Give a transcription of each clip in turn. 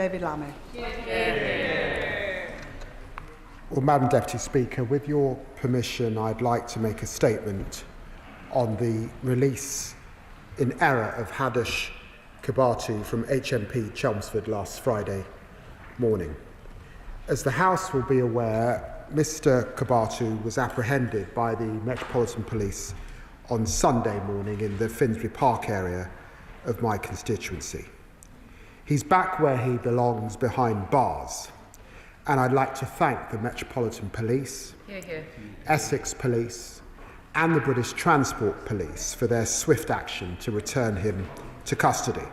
David Lammy. Well, Madam Deputy Speaker, with your permission, I'd like to make a statement on the release in error of Hadush Kebatu from HMP Chelmsford last Friday morning. As the House will be aware, Mr Kebatu was apprehended by the Metropolitan Police on Sunday morning in the Finsbury Park area of my constituency. He's back where he belongs, behind bars, and I'd like to thank the Metropolitan Police, Essex Police and the British Transport Police for their swift action to return him to custody,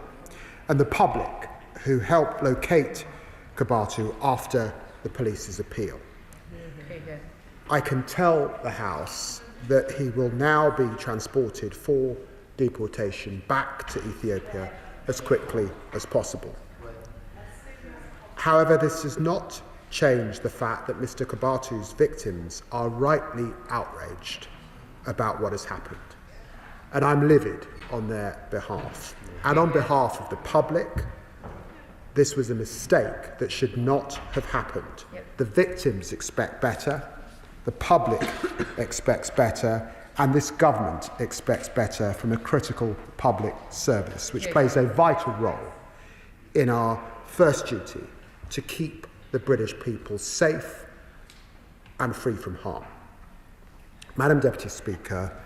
and the public who helped locate Kebatu after the police's appeal. I can tell the House that he will now be transported for deportation back to Ethiopia as quickly as possible. However, this does not change the fact that Mr Kebatu's victims are rightly outraged about what has happened. And I'm livid on their behalf. And on behalf of the public, this was a mistake that should not have happened. The victims expect better, the public expects better, and this government expects better from a critical public service, which plays a vital role in our first duty to keep the British people safe and free from harm. Madam Deputy Speaker,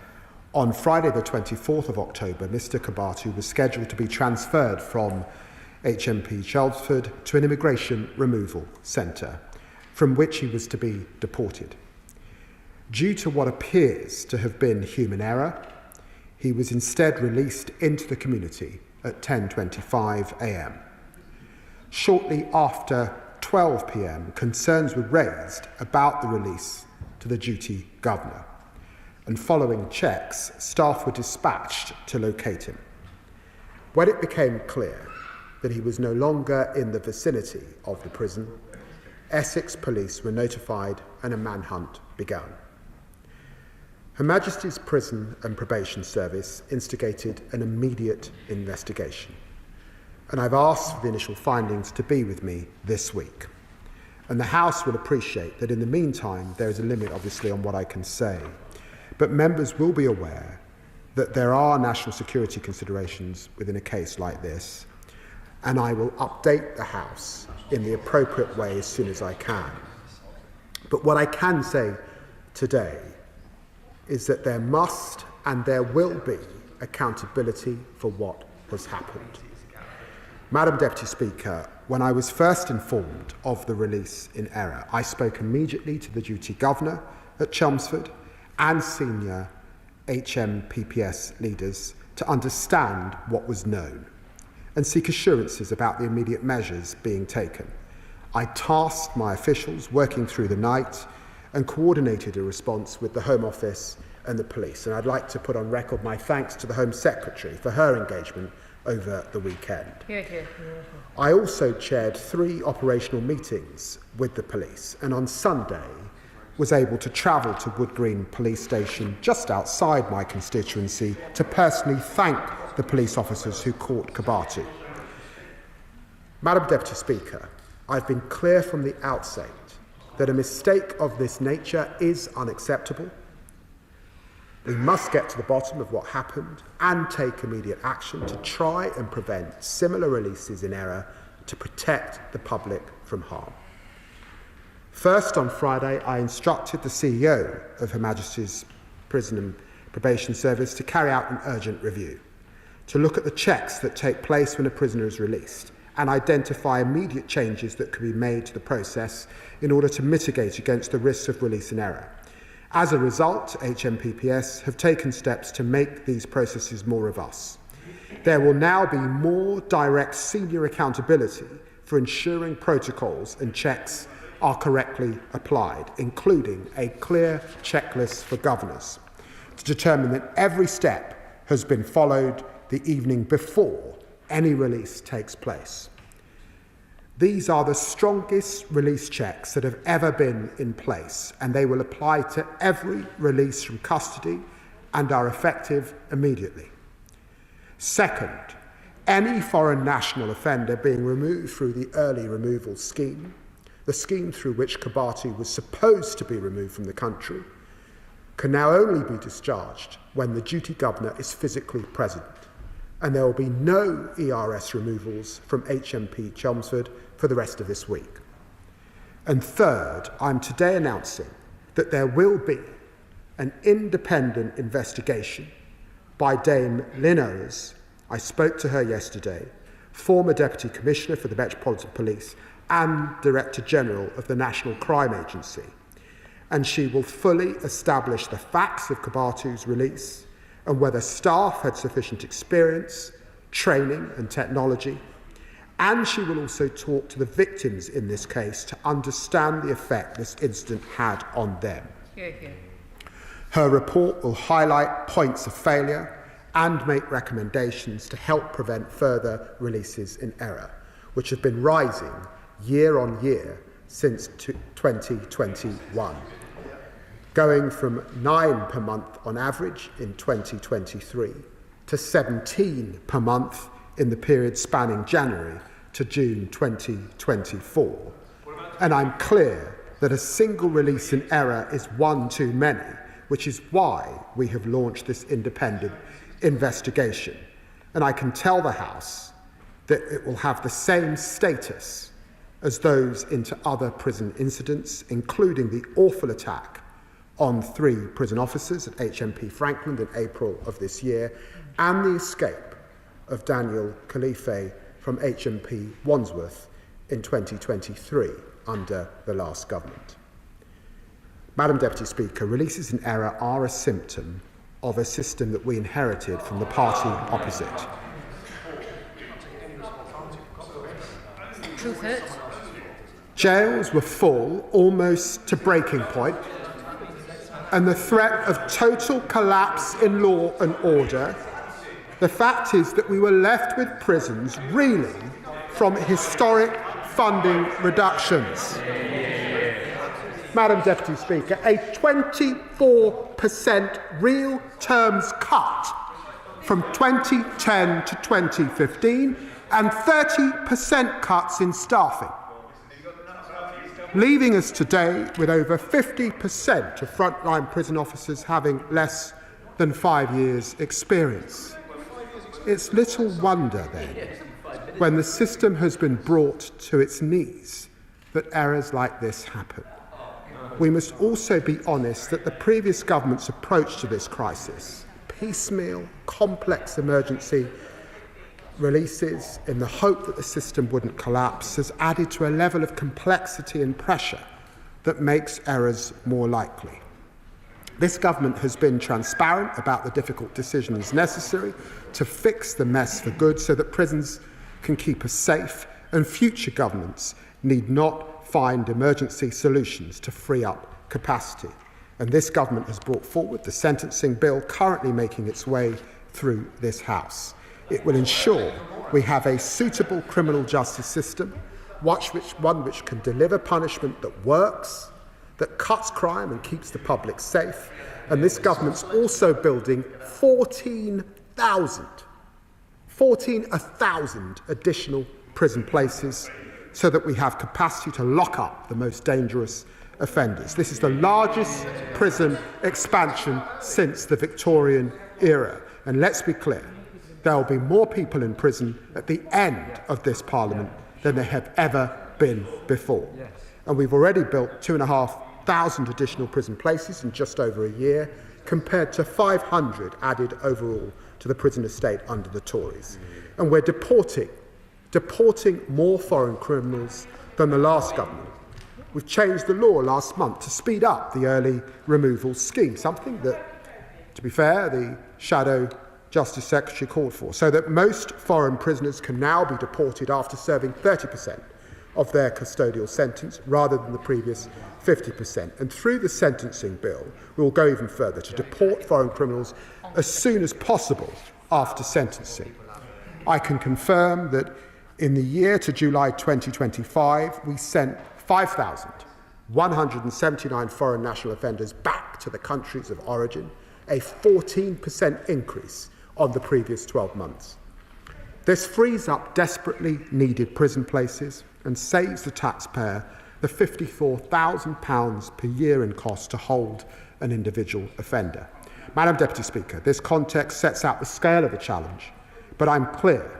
on Friday the 24th of October, Mr Kebatu was scheduled to be transferred from HMP Chelmsford to an immigration removal centre, from which he was to be deported. Due to what appears to have been human error, he was instead released into the community at 10:25 a.m. Shortly after 12 p.m, concerns were raised about the release to the duty governor, and following checks, staff were dispatched to locate him. When it became clear that he was no longer in the vicinity of the prison, Essex police were notified and a manhunt began. Her Majesty's Prison and Probation Service instigated an immediate investigation, and I've asked for the initial findings to be with me this week. And the House will appreciate that in the meantime there is a limit, obviously, on what I can say, but members will be aware that there are national security considerations within a case like this, and I will update the House in the appropriate way as soon as I can. But what I can say today is that there must and there will be accountability for what has happened. Madam Deputy Speaker, when I was first informed of the release in error, I spoke immediately to the duty governor at Chelmsford and senior HMPPS leaders to understand what was known and seek assurances about the immediate measures being taken. I tasked my officials working through the night and coordinated a response with the Home Office and the police. And I'd like to put on record my thanks to the Home Secretary for her engagement over the weekend. I also chaired 3 operational meetings with the police, and on Sunday was able to travel to Wood Green Police Station just outside my constituency to personally thank the police officers who caught Kebatu. Madam Deputy Speaker, I've been clear from the outset that a mistake of this nature is unacceptable. We must get to the bottom of what happened and take immediate action to try and prevent similar releases in error to protect the public from harm. First, on Friday, I instructed the CEO of Her Majesty's Prison and Probation Service to carry out an urgent review, to look at the checks that take place when a prisoner is released and identify immediate changes that could be made to the process in order to mitigate against the risks of release in error. As a result, HMPPS have taken steps to make these processes more robust. There will now be more direct senior accountability for ensuring protocols and checks are correctly applied, including a clear checklist for governors to determine that every step has been followed the evening before any release takes place. These are the strongest release checks that have ever been in place, and they will apply to every release from custody and are effective immediately. Second, any foreign national offender being removed through the early removal scheme, the scheme through which Kebatu was supposed to be removed from the country, can now only be discharged when the duty governor is physically present, and there will be no ERS removals from HMP Chelmsford for the rest of this week. And third, I'm today announcing that there will be an independent investigation by Dame Lynn Owers. I spoke to her yesterday, former Deputy Commissioner for the Metropolitan Police and Director General of the National Crime Agency, and she will fully establish the facts of Kebatu's release and whether staff had sufficient experience, training and technology, and she will also talk to the victims in this case to understand the effect this incident had on them. Her report will highlight points of failure and make recommendations to help prevent further releases in error, which have been rising year on year since 2021, going from 9 per month on average in 2023 to 17 per month in the period spanning January to June 2024. And I'm clear that a single release in error is one too many, which is why we have launched this independent investigation. And I can tell the House that it will have the same status as those into other prison incidents, including the awful attack on 3 prison officers at HMP Franklin in April of this year, and the escape of Daniel Khalife from HMP Wandsworth in 2023 under the last government. Madam Deputy Speaker, releases in error are a symptom of a system that we inherited from the party opposite. Truth hurts. Jails were full almost to breaking point, and the threat of total collapse in law and order. The fact is that we were left with prisons reeling from historic funding reductions. Madam Deputy Speaker, a 24% real terms cut from 2010 to 2015 and 30% cuts in staffing, leaving us today with over 50% of frontline prison officers having less than 5 years' experience. It's little wonder, then, when the system has been brought to its knees, that errors like this happen. We must also be honest that the previous government's approach to this crisis, piecemeal, complex emergency releases in the hope that the system wouldn't collapse, has added to a level of complexity and pressure that makes errors more likely. This government has been transparent about the difficult decisions necessary to fix the mess for good so that prisons can keep us safe, and future governments need not find emergency solutions to free up capacity. And this government has brought forward the sentencing bill currently making its way through this House. It will ensure we have a suitable criminal justice system, one which can deliver punishment that works, that cuts crime and keeps the public safe. And this government's also building 14,000 additional prison places so that we have capacity to lock up the most dangerous offenders. This is the largest prison expansion since the Victorian era. And let's be clear, there will be more people in prison at the end of this Parliament than there have ever been before. Yes. And we've already built 2,500 additional prison places in just over a year, compared to 500 added overall to the prison estate under the Tories. And we're deporting more foreign criminals than the last government. We've changed the law last month to speed up the early removal scheme, something that, to be fair, the Shadow Justice Secretary called for, so that most foreign prisoners can now be deported after serving 30% of their custodial sentence rather than the previous 50%. And through the sentencing bill, we will go even further to deport foreign criminals as soon as possible after sentencing. I can confirm that in the year to July 2025, we sent 5,179 foreign national offenders back to the countries of origin, a 14% increase on the previous 12 months. This frees up desperately needed prison places and saves the taxpayer the £54,000 per year in cost to hold an individual offender. Madam Deputy Speaker, this context sets out the scale of the challenge, but I'm clear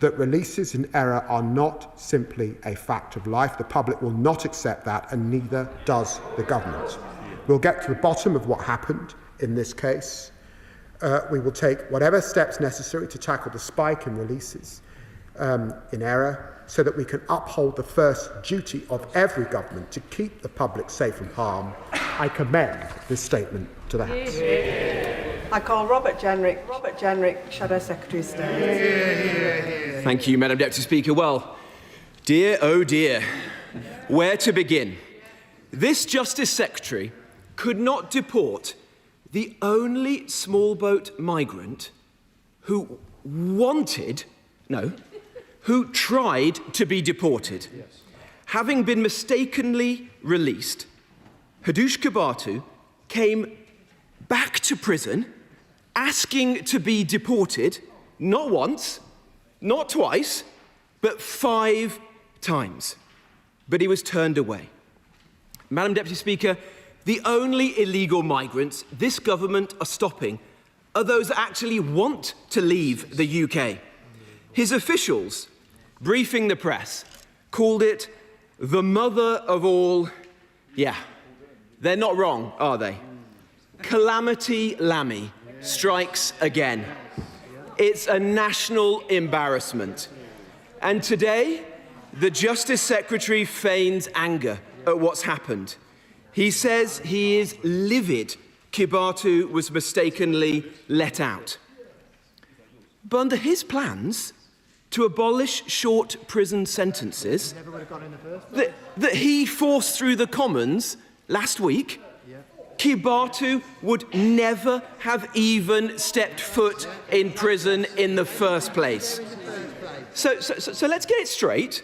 that releases in error are not simply a fact of life. The public will not accept that, and neither does the government. We'll get to the bottom of what happened in this case. We will take whatever steps necessary to tackle the spike in releases in error so that we can uphold the first duty of every government to keep the public safe from harm. I commend this statement to the House. I call Robert Jenrick, Shadow Secretary of State. Thank you, Madam Deputy Speaker. Well, dear, oh dear, where to begin? This Justice Secretary could not deport the only small boat migrant who who tried to be deported. Yes. Having been mistakenly released, Hadush Kebatu came back to prison asking to be deported, not once, not twice, but 5 times. But he was turned away. Madam Deputy Speaker, the only illegal migrants this government are stopping are those that actually want to leave the UK. His officials, briefing the press, called it the mother of all... Yeah, they're not wrong, are they? Calamity Lammy strikes again. It's a national embarrassment. And today, the Justice Secretary feigns anger at what's happened. He says he is livid Kebatu was mistakenly let out. But under his plans to abolish short prison sentences that he forced through the Commons last week, Kebatu would never have even stepped foot in prison in the first place. So let's get it straight.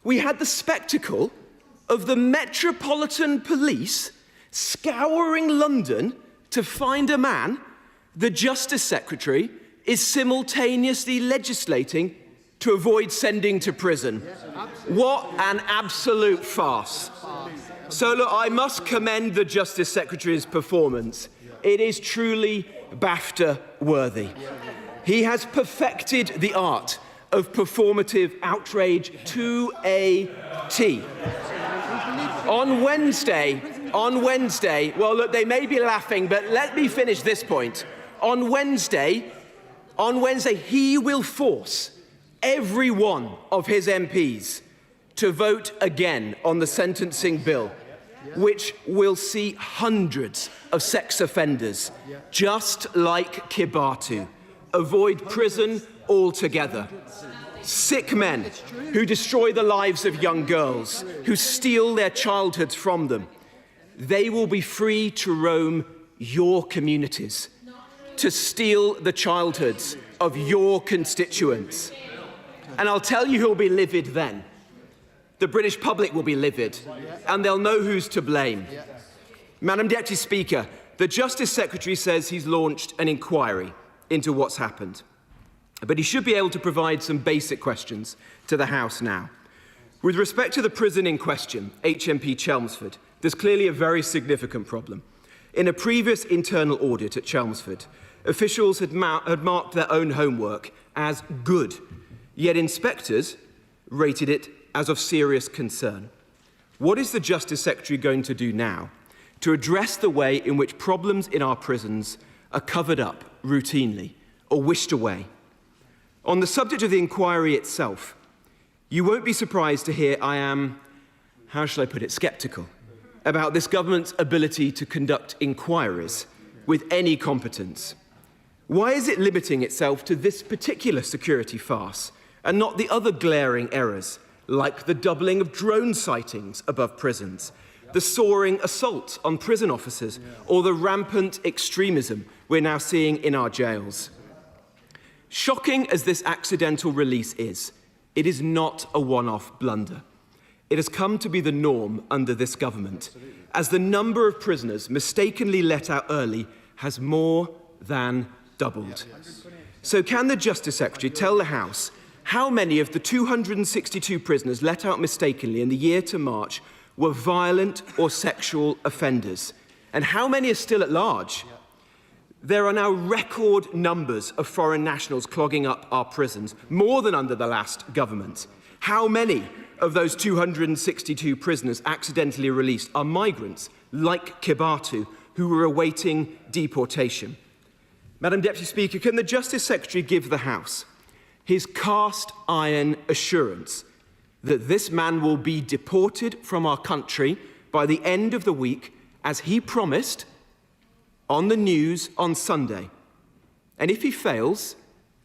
We had the spectacle of the Metropolitan Police scouring London to find a man the Justice Secretary is simultaneously legislating to avoid sending to prison. What an absolute farce. So look, I must commend the Justice Secretary's performance. It is truly BAFTA-worthy. He has perfected the art of performative outrage to a T. On Wednesday, well, look, they may be laughing, but let me finish this point. On Wednesday, he will force every one of his MPs to vote again on the sentencing bill, which will see hundreds of sex offenders, just like Kebatu, avoid prison altogether. Sick men who destroy the lives of young girls, who steal their childhoods from them, they will be free to roam your communities, to steal the childhoods of your constituents. And I'll tell you who'll be livid then. The British public will be livid, and they'll know who's to blame. Madam Deputy Speaker, the Justice Secretary says he's launched an inquiry into what's happened. But he should be able to provide some basic questions to the House now. With respect to the prison in question, HMP Chelmsford, there's clearly a very significant problem. In a previous internal audit at Chelmsford, officials had marked their own homework as good, yet inspectors rated it as of serious concern. What is the Justice Secretary going to do now to address the way in which problems in our prisons are covered up routinely or wished away? On the subject of the inquiry itself, you won't be surprised to hear I am, how shall I put it, sceptical about this government's ability to conduct inquiries with any competence. Why is it limiting itself to this particular security farce and not the other glaring errors, like the doubling of drone sightings above prisons, the soaring assault on prison officers, or the rampant extremism we're now seeing in our jails? Shocking as this accidental release is, it is not a one-off blunder. It has come to be the norm under this government, as the number of prisoners mistakenly let out early has more than doubled. So can the Justice Secretary tell the House how many of the 262 prisoners let out mistakenly in the year to March were violent or sexual offenders? And how many are still at large? There are now record numbers of foreign nationals clogging up our prisons, more than under the last government. How many of those 262 prisoners accidentally released are migrants, like Kebatu, who were awaiting deportation? Madam Deputy Speaker, can the Justice Secretary give the House his cast-iron assurance that this man will be deported from our country by the end of the week, as he promised on the news on Sunday? And if he fails,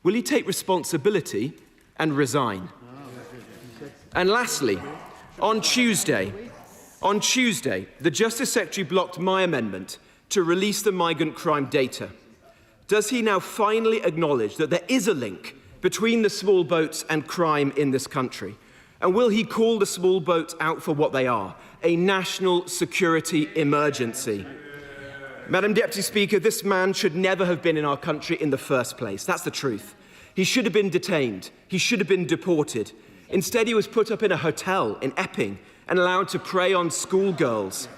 will he take responsibility and resign? And lastly, on Tuesday, the Justice Secretary blocked my amendment to release the migrant crime data. Does he now finally acknowledge that there is a link between the small boats and crime in this country? And will he call the small boats out for what they are, a national security emergency? Madam Deputy Speaker, this man should never have been in our country in the first place. That's the truth. He should have been detained. He should have been deported. Instead, he was put up in a hotel in Epping and allowed to prey on schoolgirls.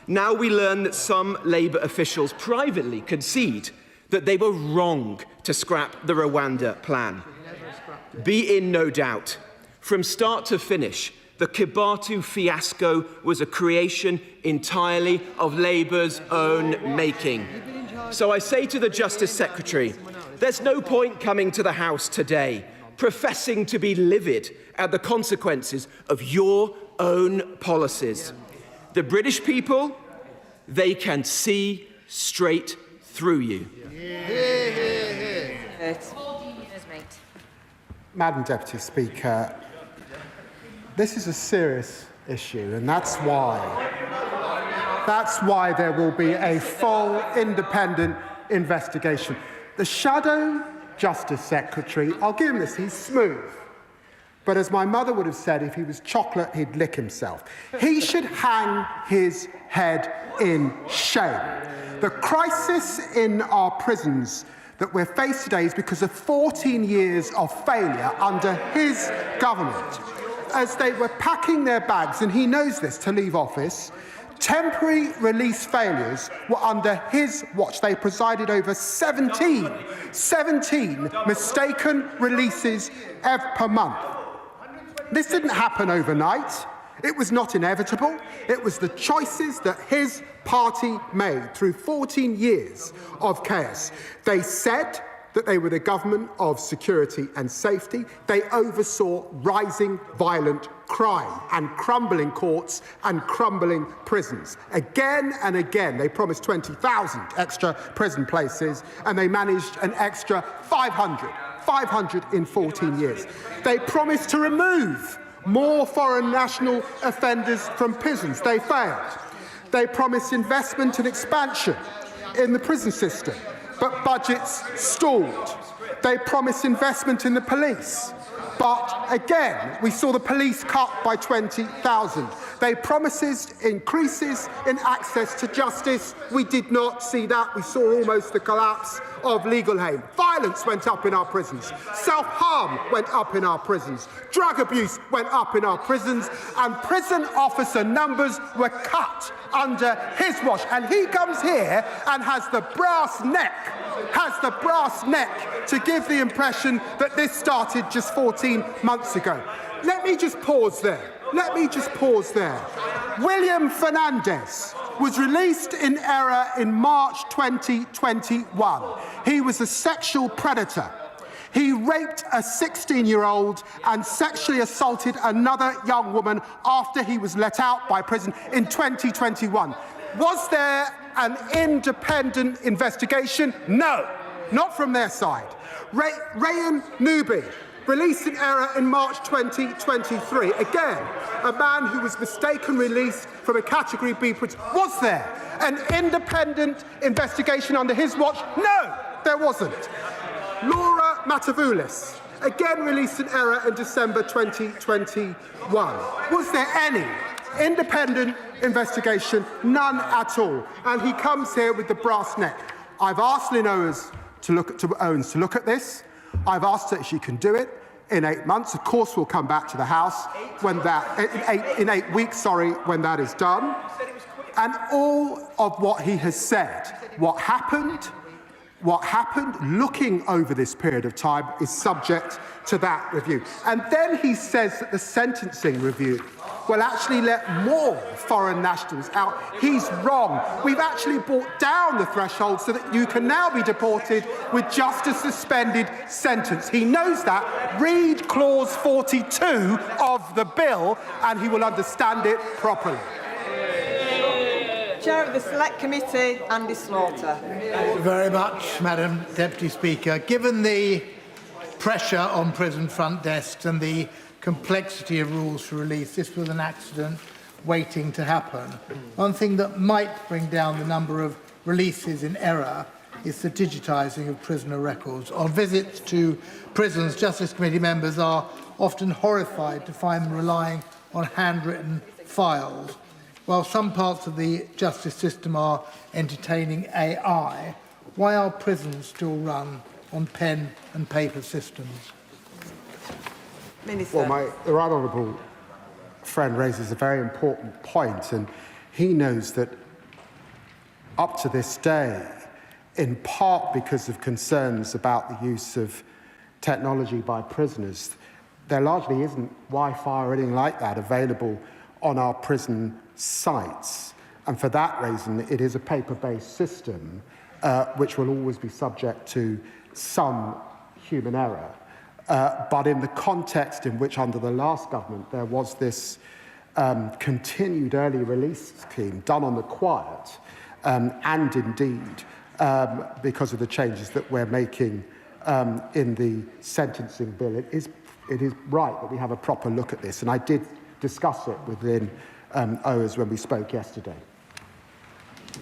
Now we learn that some Labour officials privately concede that they were wrong to scrap the Rwanda plan. Be in no doubt, from start to finish, the Kebatu fiasco was a creation entirely of Labour's own making. So I say to the Justice Secretary, there's no point coming to the House today professing to be livid at the consequences of your own policies. The British people, they can see straight through you. Madam Deputy Speaker, this is a serious issue, and that's why there will be a full independent investigation. The Shadow Justice Secretary, I'll give him this, he's smooth. But as my mother would have said, if he was chocolate, he'd lick himself. He should hang his head in shame. The crisis in our prisons that we're faced today is because of 14 years of failure under his government. As they were packing their bags, and he knows this, to leave office, temporary release failures were under his watch. They presided over 17 mistaken releases per month. This didn't happen overnight. It was not inevitable. It was the choices that his party made through 14 years of chaos. They said that they were the government of security and safety. They oversaw rising violent crime and crumbling courts and crumbling prisons. Again and again, they promised 20,000 extra prison places, and they managed an extra 500 in 14 years. They promised to remove more foreign national offenders from prisons. They failed. They promised investment and expansion in the prison system, but budgets stalled. They promised investment in the police, but again, we saw the police cut by 20,000. They promised increases in access to justice. We did not see that. We saw almost the collapse of legal aid. Violence went up in our prisons. Self-harm went up in our prisons. Drug abuse went up in our prisons. And prison officer numbers were cut under his watch. And he comes here and has the brass neck to give the impression that this started just 14 months ago. Let me just pause there. William Fernandez was released in error in March 2021. He was a sexual predator. He raped a 16-year-old and sexually assaulted another young woman after he was let out by prison in 2021. Was there an independent investigation? No, not from their side. Rayan Nubi, released in error in March 2023. Again, a man who was mistaken released from a Category B prison. Was there an independent investigation under his watch? No, there wasn't. Laura Matavoulis, again released in error in December 2021. Was there any independent investigation? None at all. And he comes here with the brass neck. I've asked Lynn Owens to look at this. I've asked her if she can do it in 8 months. Of course, we'll come back to the House when that, in 8 weeks, sorry, when that is done. And all of what he has said, what happened, looking over this period of time, is subject to that review. And then he says that the sentencing review will actually let more foreign nationals out. He's wrong. We've actually brought down the threshold so that you can now be deported with just a suspended sentence. He knows that. Read clause 42 of the bill and he will understand it properly. Chair of the Select Committee, Andy Slaughter. Thank you very much, Madam Deputy Speaker. Given the pressure on prison front desks and the complexity of rules for release, this was an accident waiting to happen. One thing that might bring down the number of releases in error is the digitising of prisoner records. On visits to prisons, Justice Committee members are often horrified to find them relying on handwritten files. While some parts of the justice system are entertaining AI, why are prisons still run on pen and paper systems? Minister. Well, the right honourable friend raises a very important point, and he knows that up to this day, in part because of concerns about the use of technology by prisoners, there largely isn't Wi-Fi or anything like that available on our prison sites. And for that reason, it is a paper-based system which will always be subject to some human error. But in the context in which, under the last government, there was this continued early release scheme done on the quiet, and indeed because of the changes that we're making in the sentencing bill, it is right that we have a proper look at this. And I did discuss it within OAS when we spoke yesterday.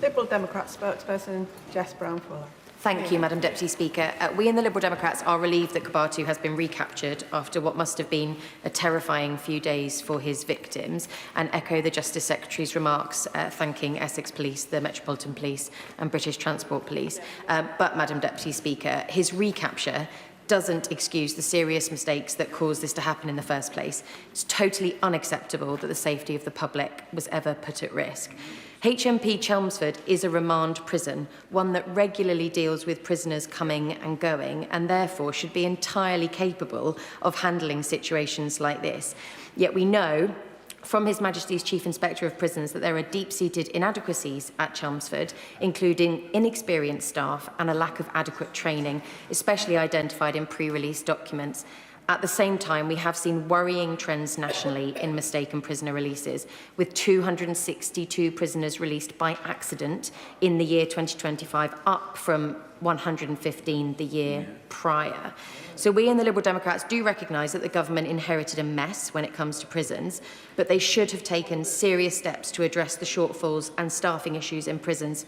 Liberal Democrat spokesperson Jess Brown-Fuller. Thank you, Madam Deputy Speaker. We in the Liberal Democrats are relieved that Kebatu has been recaptured after what must have been a terrifying few days for his victims, and echo the Justice Secretary's remarks thanking Essex Police, the Metropolitan Police and British Transport Police. But, Madam Deputy Speaker, his recapture doesn't excuse the serious mistakes that caused this to happen in the first place. It's totally unacceptable that the safety of the public was ever put at risk. HMP Chelmsford is a remand prison, one that regularly deals with prisoners coming and going, and therefore should be entirely capable of handling situations like this. Yet we know from His Majesty's Chief Inspector of Prisons that there are deep-seated inadequacies at Chelmsford, including inexperienced staff and a lack of adequate training, especially identified in pre-release documents. At the same time, we have seen worrying trends nationally in mistaken prisoner releases, with 262 prisoners released by accident in the year 2025, up from 115 the year prior. So we in the Liberal Democrats do recognise that the government inherited a mess when it comes to prisons, but they should have taken serious steps to address the shortfalls and staffing issues in prisons,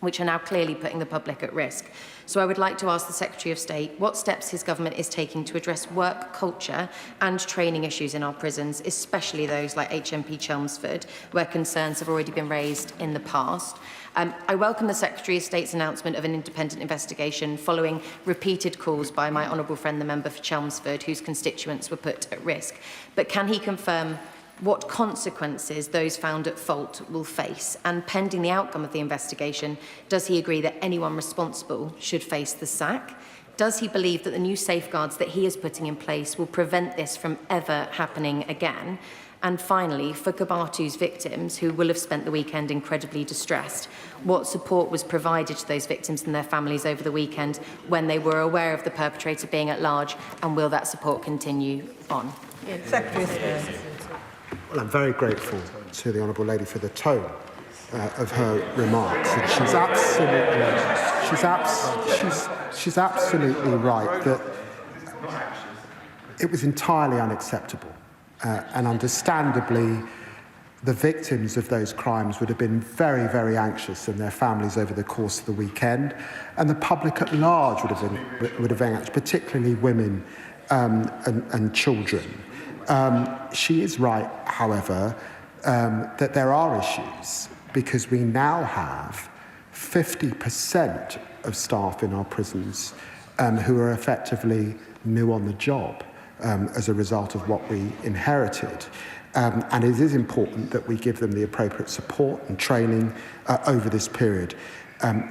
which are now clearly putting the public at risk. So I would like to ask the Secretary of State what steps his government is taking to address work culture and training issues in our prisons, especially those like HMP Chelmsford, where concerns have already been raised in the past. I welcome the Secretary of State's announcement of an independent investigation following repeated calls by my honourable friend, the member for Chelmsford, whose constituents were put at risk. But can he confirm what consequences those found at fault will face? And pending the outcome of the investigation, does he agree that anyone responsible should face the sack? Does he believe that the new safeguards that he is putting in place will prevent this from ever happening again? And finally, for Kebatu's victims, who will have spent the weekend incredibly distressed, what support was provided to those victims and their families over the weekend when they were aware of the perpetrator being at large, and will that support continue on? Secretary of State. Well, I'm very grateful to the Honourable Lady for the tone of her remarks. And she's absolutely right that it was entirely unacceptable. And understandably, the victims of those crimes would have been very, very anxious, and their families over the course of the weekend. And the public at large would have been anxious, particularly women and children. She is right, however, that there are issues, because we now have 50% of staff in our prisons who are effectively new on the job as a result of what we inherited. And it is important that we give them the appropriate support and training over this period.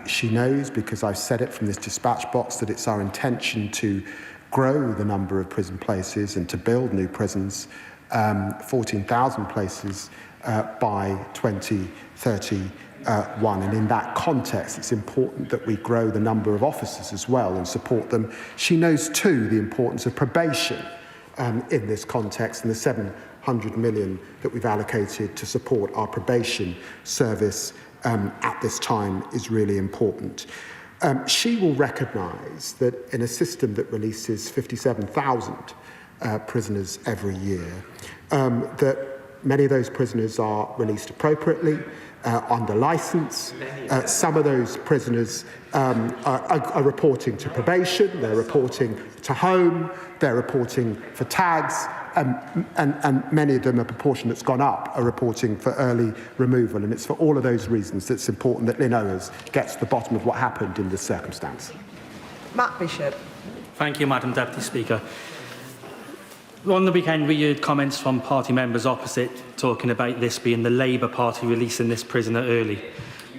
She knows, because I've said it from this dispatch box, that it's our intention to grow the number of prison places and to build new prisons, 14,000 places by 2031. And in that context, it's important that we grow the number of officers as well and support them. She knows too the importance of probation in this context, and the 700 million that we've allocated to support our probation service at this time is really important. She will recognise that in a system that releases 57,000 prisoners every year, that many of those prisoners are released appropriately, under licence. Some of those prisoners are reporting to probation, they're reporting to home, they're reporting for tags, and many of them, a proportion that's gone up, are reporting for early removal. And it's for all of those reasons that it's important that Lynn Owers gets to the bottom of what happened in this circumstance. Matt Bishop. Thank you, Madam Deputy Speaker. On the weekend, we heard comments from party members opposite talking about this being the Labour Party releasing this prisoner early.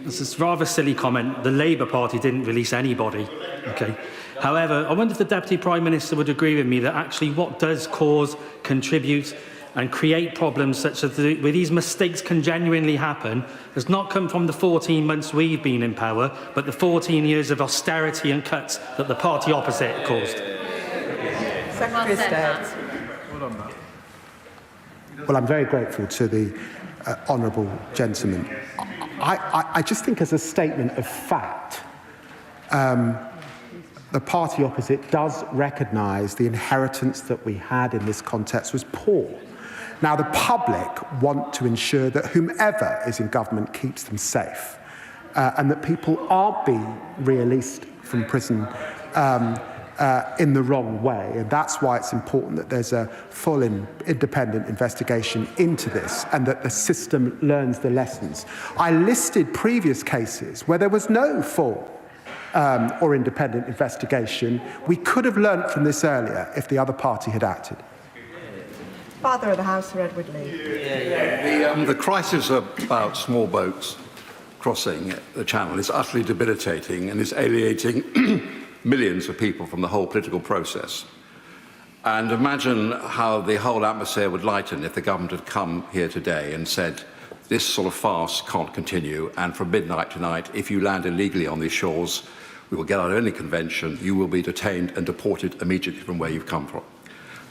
This is a rather silly comment. The Labour Party didn't release anybody. Okay. However, I wonder if the Deputy Prime Minister would agree with me that actually what does cause, contribute and create problems such as where these mistakes can genuinely happen has not come from the 14 months we've been in power, but the 14 years of austerity and cuts that the party opposite caused. Secretary of State. Well, I'm very grateful to the honourable gentleman. I just think, as a statement of fact, the party opposite does recognise the inheritance that we had in this context was poor. Now, the public want to ensure that whomever is in government keeps them safe, and that people aren't being released from prison in the wrong way. And that's why it's important that there's a full independent investigation into this and that the system learns the lessons. I listed previous cases where there was no full or independent investigation. We could have learnt from this earlier if the other party had acted. Father of the House, Sir Edward Lee. The crisis about small boats crossing the Channel is utterly debilitating and is alienating millions of people from the whole political process. And imagine how the whole atmosphere would lighten if the government had come here today and said, this sort of farce can't continue, and from midnight tonight, if you land illegally on these shores, we will get out of any convention, you will be detained and deported immediately from where you've come from.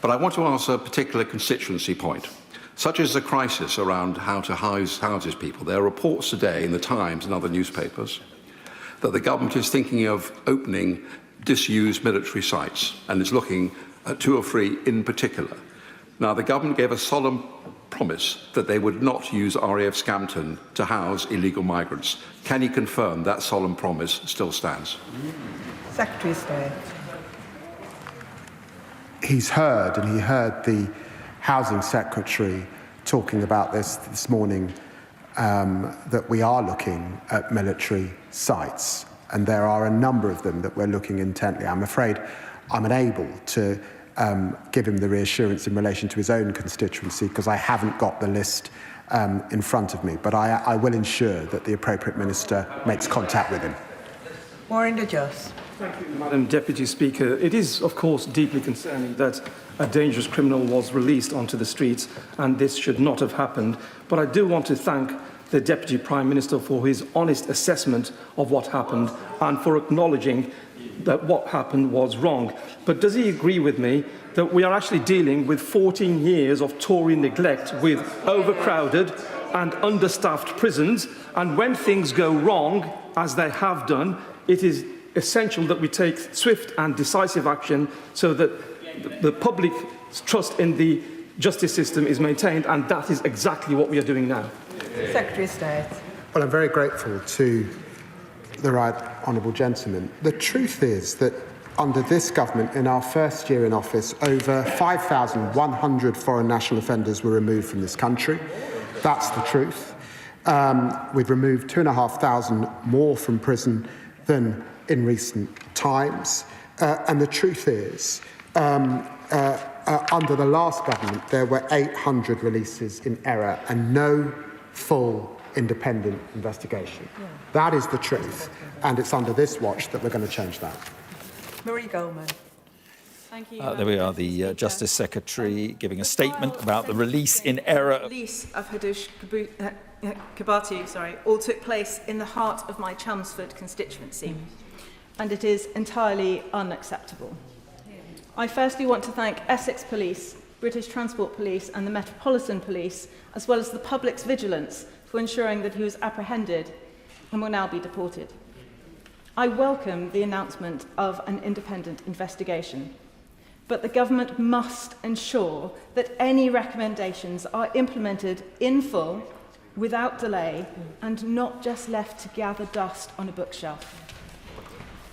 But I want to ask a particular constituency point. Such is the crisis around how to house people. There are reports today in the Times and other newspapers that the government is thinking of opening disused military sites and is looking at 2 or 3 in particular. Now, the government gave a solemn promise that they would not use RAF Scampton to house illegal migrants. Can you confirm that solemn promise still stands? Secretary of State. He's heard, and he heard the Housing Secretary talking about this morning, that we are looking at military sites, and there are a number of them that we're looking intently. I'm afraid I'm unable to give him the reassurance in relation to his own constituency because I haven't got the list in front of me, but I will ensure that the appropriate minister makes contact with him. Maureen de Jos. Thank you, Madam Deputy Speaker. It is, of course, deeply concerning that a dangerous criminal was released onto the streets, and this should not have happened. But I do want to thank the Deputy Prime Minister for his honest assessment of what happened and for acknowledging that what happened was wrong. But does he agree with me that we are actually dealing with 14 years of Tory neglect with overcrowded and understaffed prisons, and when things go wrong, as they have done, it is essential that we take swift and decisive action so that the public's trust in the justice system is maintained, and that is exactly what we are doing now. Secretary of State. Well, I'm very grateful to the right honourable gentleman. The truth is that under this government, in our first year in office, over 5,100 foreign national offenders were removed from this country. That's the truth. We've removed 2,500 more from prison than in recent times. And the truth is, under the last government, there were 800 releases in error and no full independent investigation. Yeah. That is the truth, and it's under this watch that we're going to change that. Marie Goldman. Thank you. There we are, the Justice Secretary giving a statement about the release in error. The release of Hadush Kebatu, all took place in the heart of my Chelmsford constituency, and it is entirely unacceptable. I firstly want to thank Essex Police, British Transport Police and the Metropolitan Police, as well as the public's vigilance, for ensuring that he was apprehended and will now be deported. I welcome the announcement of an independent investigation, but the government must ensure that any recommendations are implemented in full, without delay, and not just left to gather dust on a bookshelf.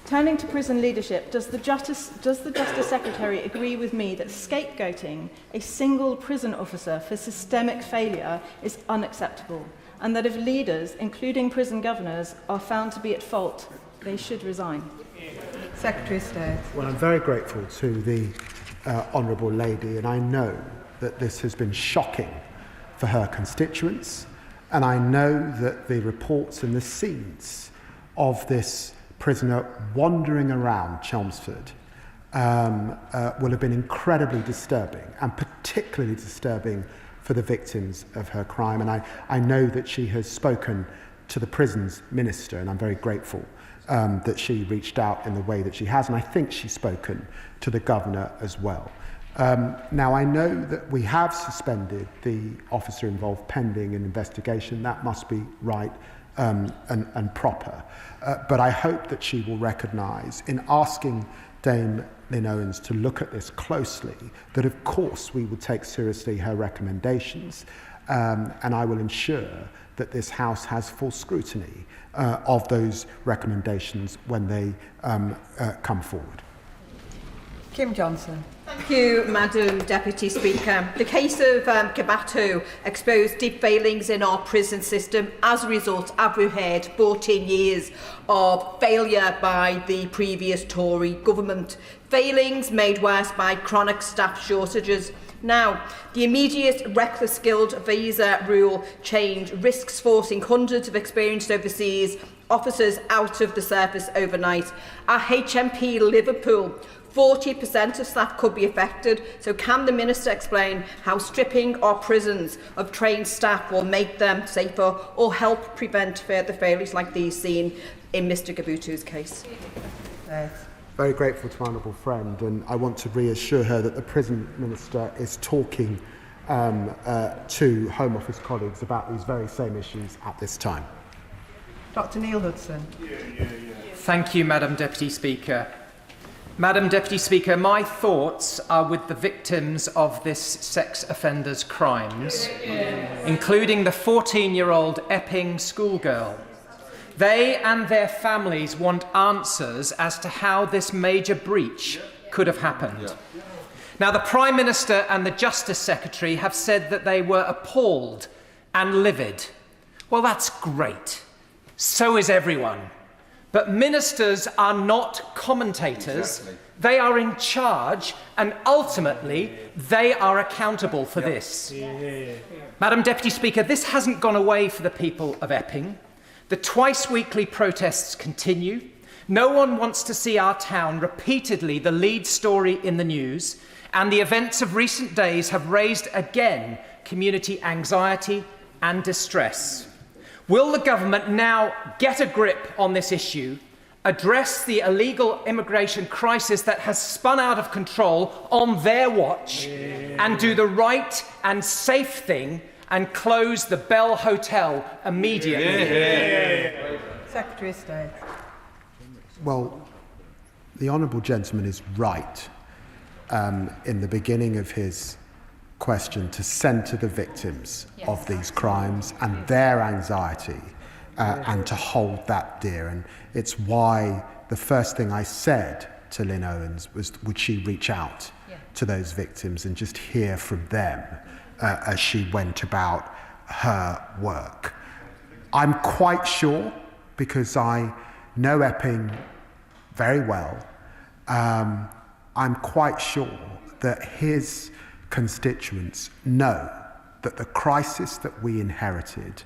Turning to prison leadership, does the Justice Secretary agree with me that scapegoating a single prison officer for systemic failure is unacceptable, and that if leaders, including prison governors, are found to be at fault, they should resign? Secretary of State. Well, I'm very grateful to the Honourable Lady, and I know that this has been shocking for her constituents, and I know that the reports and the scenes of this prisoner wandering around Chelmsford will have been incredibly disturbing, and particularly disturbing for the victims of her crime. And I know that she has spoken to the prisons minister, and I'm very grateful that she reached out in the way that she has, and I think she's spoken to the governor as well. Now, I know that we have suspended the officer involved pending an investigation. That must be right and proper. But I hope that she will recognise, in asking Dame Lynn Owens to look at this closely, that of course we will take seriously her recommendations, and I will ensure that this House has full scrutiny of those recommendations when they come forward. Kim Johnson. Thank you, Madam Deputy Speaker. The case of Kebatu exposed deep failings in our prison system. As a result, as we heard, 14 years of failure by the previous Tory government. Failings made worse by chronic staff shortages. Now, the immediate reckless skilled visa rule change risks forcing hundreds of experienced overseas officers out of the service overnight. At HMP Liverpool, 40% of staff could be affected. So can the Minister explain how stripping our prisons of trained staff will make them safer or help prevent further failures like these seen in Mr Kebatu's case? Very grateful to my honourable friend, and I want to reassure her that the Prison Minister is talking to Home Office colleagues about these very same issues at this time. Dr Neil Hudson. Thank you, Madam Deputy Speaker. Madam Deputy Speaker, my thoughts are with the victims of this sex offender's crimes, including the 14-year-old Epping schoolgirl. They and their families want answers as to how this major breach could have happened. Now, the Prime Minister and the Justice Secretary have said that they were appalled and livid. Well, that's great. So is everyone. But ministers are not commentators. Exactly. They are in charge, and ultimately, they are accountable for this. Madam Deputy Speaker, this hasn't gone away for the people of Epping. The twice-weekly protests continue. No one wants to see our town repeatedly the lead story in the news, and the events of recent days have raised again community anxiety and distress. Will the government now get a grip on this issue, address the illegal immigration crisis that has spun out of control on their watch, and do the right and safe thing and close the Bell Hotel immediately? Secretary of State. Well, the honourable gentleman is right in the beginning of his question to centre the victims of these crimes and their anxiety and to hold that dear. And it's why the first thing I said to Lynn Owens was, would she reach out to those victims and just hear from them as she went about her work. I'm quite sure, because I know Epping very well, I'm quite sure that his constituents know that the crisis that we inherited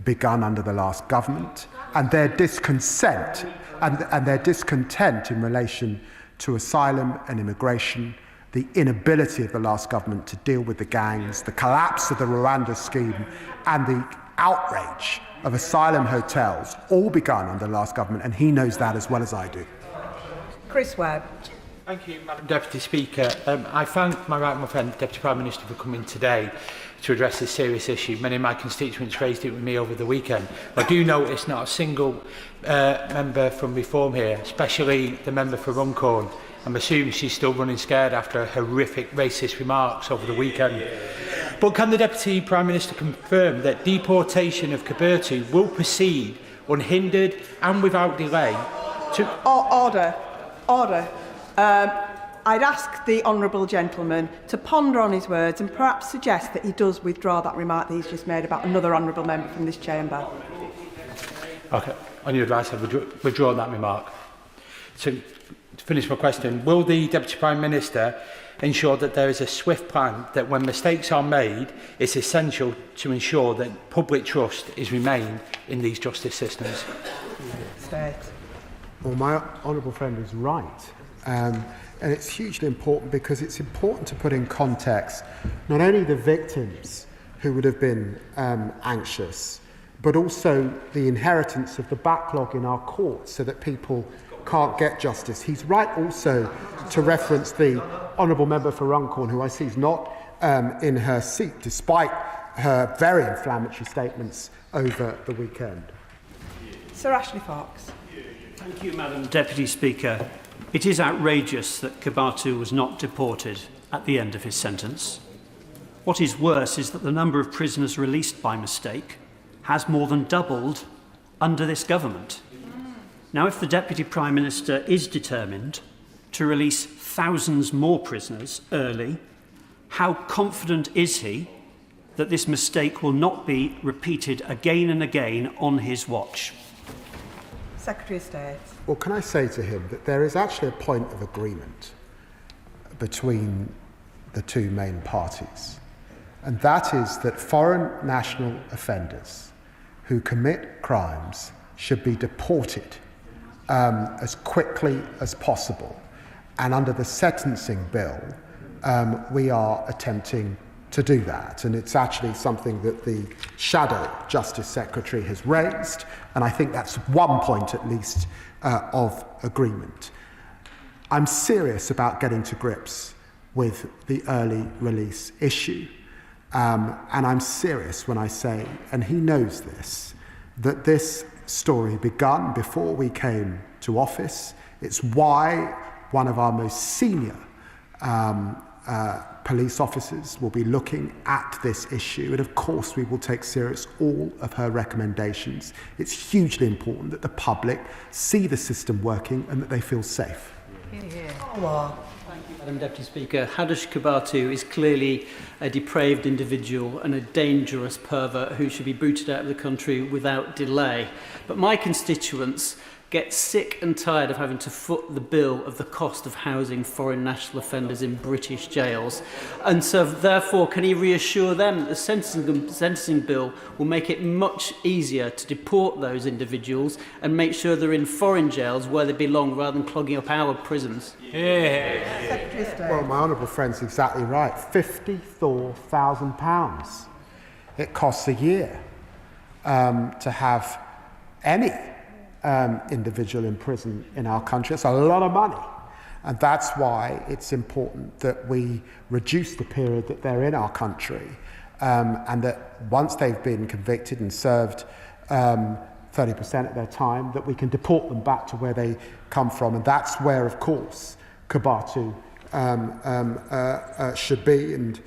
begun under the last government, and their discontent in relation to asylum and immigration, the inability of the last government to deal with the gangs, the collapse of the Rwanda scheme, and the outrage of asylum hotels all begun under the last government, and he knows that as well as I do. Chris Webb. Thank you, Madam Deputy Speaker. I thank my right friend, Deputy Prime Minister, for coming today to address this serious issue. Many of my constituents raised it with me over the weekend. I do notice not a single member from Reform here, especially the member for Runcorn. I'm assuming she's still running scared after horrific racist remarks over the weekend. But can the Deputy Prime Minister confirm that deportation of Kebatu will proceed unhindered and without delay to... Order. I'd ask the honourable gentleman to ponder on his words and perhaps suggest that he does withdraw that remark that he's just made about another honourable member from this chamber. OK, on your advice, I've withdrawn that remark. So, to finish my question, will the Deputy Prime Minister ensure that there is a swift plan that when mistakes are made, it's essential to ensure that public trust is remained in these justice systems? Well, my honourable friend is right. And it's hugely important because it's important to put in context not only the victims who would have been anxious, but also the inheritance of the backlog in our courts so that people can't get justice. He's right also to reference the honourable member for Runcorn, who I see is not in her seat, despite her very inflammatory statements over the weekend. Sir Ashley Fox. Thank you, Madam Deputy Speaker. It is outrageous that Kebatu was not deported at the end of his sentence. What is worse is that the number of prisoners released by mistake has more than doubled under this government. Now, if the Deputy Prime Minister is determined to release thousands more prisoners early, how confident is he that this mistake will not be repeated again and again on his watch? Secretary of State. Well, can I say to him that there is actually a point of agreement between the two main parties, and that is that foreign national offenders who commit crimes should be deported as quickly as possible. And under the sentencing bill, we are attempting to do that. And it's actually something that the Shadow Justice Secretary has raised, and I think that's one point at least of agreement. I'm serious about getting to grips with the early release issue. And I'm serious when I say, and he knows this, that this story begun before we came to office. It's why one of our most senior police officers will be looking at this issue, and of course we will take serious all of her recommendations. It's hugely important that the public see the system working and that they feel safe. Madam Deputy Speaker, Hadush Kebatu is clearly a depraved individual and a dangerous pervert who should be booted out of the country without delay. But my constituents get sick and tired of having to foot the bill of the cost of housing foreign national offenders in British jails. And so, therefore, can he reassure them that the sentencing bill will make it much easier to deport those individuals and make sure they're in foreign jails where they belong rather than clogging up our prisons? Well, my honourable friend's exactly right. £54,000 it costs a year to have any individual in prison in our country. It's a lot of money. And that's why it's important that we reduce the period that they're in our country, and that once they've been convicted and served 30% of their time, that we can deport them back to where they come from. And that's where, of course, Kebatu should be and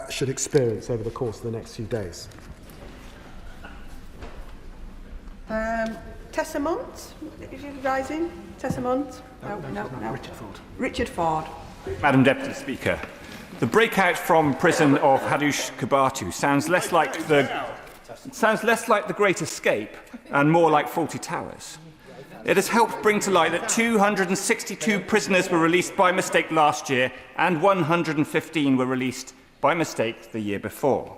should experience over the course of the next few days. Tessa Mont, is you rising? Tessa Mont? No. Richard Ford. Madam Deputy Speaker, the breakout from prison of Hadush Kebatu sounds less like the Great Escape and more like Fawlty Towers. It has helped bring to light that 262 prisoners were released by mistake last year and 115 were released by mistake the year before.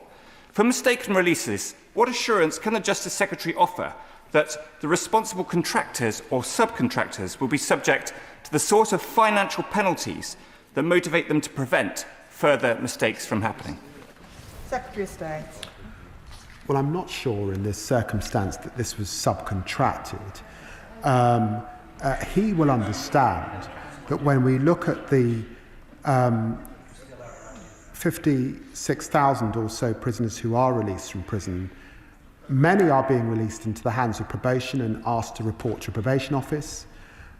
For mistaken releases, what assurance can the Justice Secretary offer that the responsible contractors or subcontractors will be subject to the sort of financial penalties that motivate them to prevent further mistakes from happening? Secretary of State. Well, I'm not sure in this circumstance that this was subcontracted. He will understand that when we look at the 56,000 or so prisoners who are released from prison, many are being released into the hands of probation and asked to report to a probation office.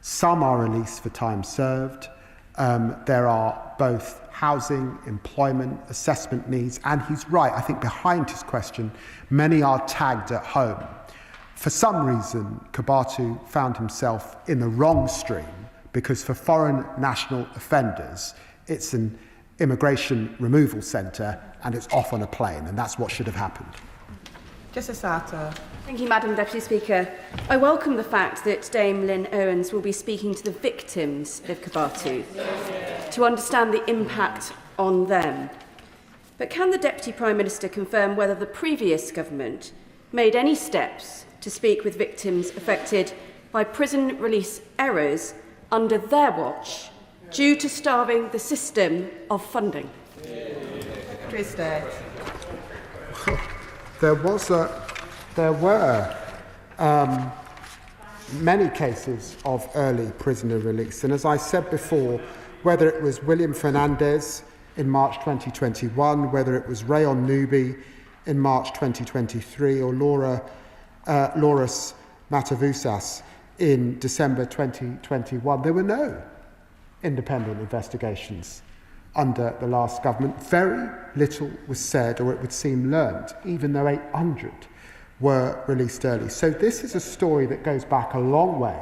Some are released for time served. There are both housing, employment, assessment needs, and he's right, I think behind his question, many are tagged at home. For some reason, Kebatu found himself in the wrong stream because for foreign national offenders, it's an immigration removal centre and it's off on a plane, and that's what should have happened. Justice Arthur. Thank you, Madam Deputy Speaker. I welcome the fact that Dame Lynn Owens will be speaking to the victims of Kebatu to understand the impact on them. But can the Deputy Prime Minister confirm whether the previous government made any steps to speak with victims affected by prison release errors under their watch due to starving the system of funding? Secretary of State. There were many cases of early prisoner release, and as I said before, whether it was William Fernandez in March 2021, whether it was Rayon Nubi in March 2023, or Loris Matavusas in December 2021, there were no independent investigations under the last government. Very little was said, or it would seem learned, even though 800 were released early. So this is a story that goes back a long way.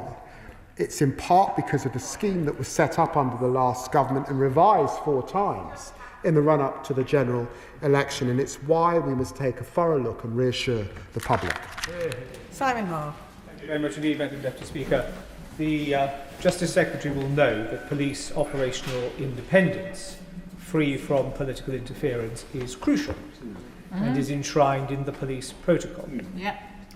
It's in part because of the scheme that was set up under the last government and revised 4 times in the run-up to the general election, and it's why we must take a thorough look and reassure the public. Simon Hall. Thank you very much indeed, Madam Deputy Speaker. The Justice Secretary will know that police operational independence, free from political interference, is crucial and is enshrined in the police protocol.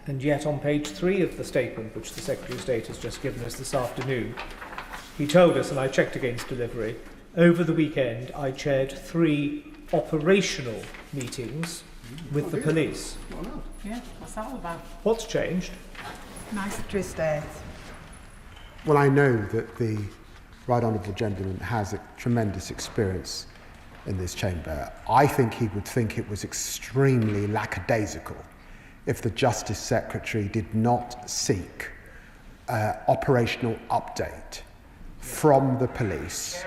And yet on page 3 of the statement which the Secretary of State has just given us this afternoon, he told us, and I checked against delivery, over the weekend I chaired 3 operational meetings with the police. Yeah, what's that all about? What's changed? Secretary of State. Well, I know that the Right Honourable Gentleman has a tremendous experience in this chamber. I think he would think it was extremely lackadaisical if the Justice Secretary did not seek operational update from the police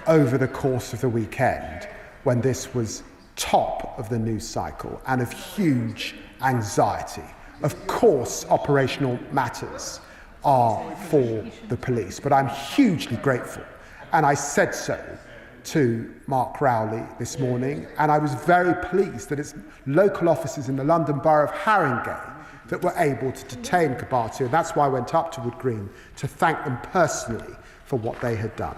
over the course of the weekend when this was top of the news cycle and of huge anxiety. Of course, operational matters are for the police, but I'm hugely grateful, and I said so to Mark Rowley this morning, and I was very pleased that it's local officers in the London Borough of Haringey that were able to detain Kebatu, and that's why I went up to Wood Green to thank them personally for what they had done.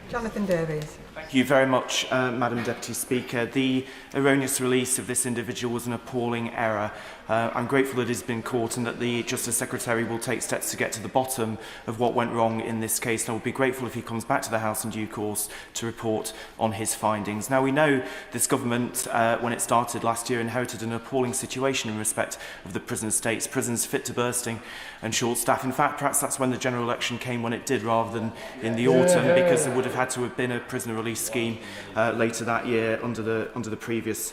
Jonathan Davies. Thank you very much, Madam Deputy Speaker. The erroneous release of this individual was an appalling error. I'm grateful that it has been caught and that the Justice Secretary will take steps to get to the bottom of what went wrong in this case. And I would be grateful if he comes back to the House in due course to report on his findings. Now, we know this government, when it started last year, inherited an appalling situation in respect of the prison estates, prisons fit to bursting and short staff. In fact, perhaps that's when the general election came when it did, rather than in the autumn, because there would have had to have been a prisoner release scheme later that year under the previous